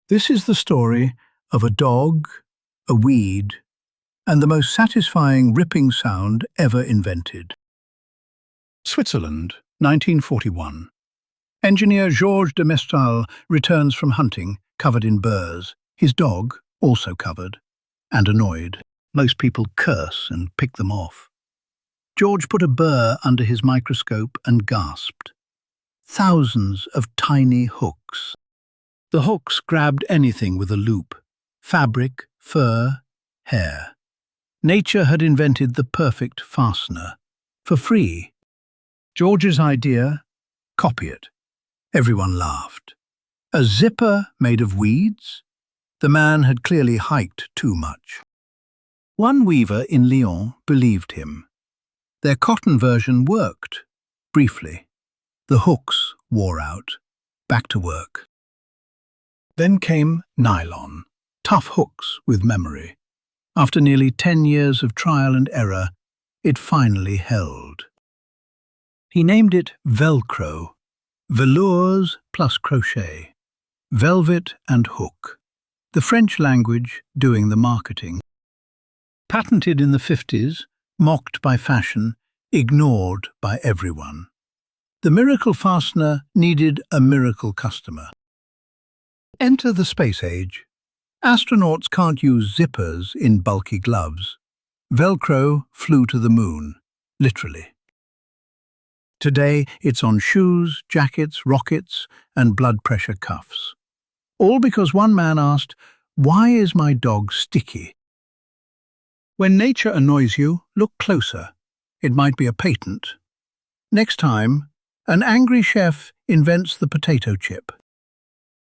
This is the story of a dog, a weed, and the most satisfying ripping sound ever invented. Switzerland, 1941. Engineer George de Mestral returns from hunting, covered in burrs, his dog also covered, and annoyed. Most people curse and pick them off. George put a burr under his microscope and gasped. Thousands of tiny hooks. The hooks grabbed anything with a loop: fabric, fur, hair. Nature had invented the perfect fastener. For free. George's idea? Copy it. Everyone laughed. A zipper made of weeds? The man had clearly hiked too much. One weaver in Lyon believed him. Their cotton version worked, briefly. The hooks wore out. Back to work. Then came nylon, tough hooks with memory. After nearly 10 years of trial and error, it finally held. He named it Velcro, velours plus crochet, velvet and hook, the French language doing the marketing. Patented in the 50s, mocked by fashion, ignored by everyone. The miracle fastener needed a miracle customer. Enter the space age. Astronauts can't use zippers in bulky gloves. Velcro flew to the moon, literally. Today, it's on shoes, jackets, rockets, and blood pressure cuffs. All because one man asked, "Why is my dog sticky?" When nature annoys you, look closer. It might be a patent. Next time, an angry chef invents the potato chip.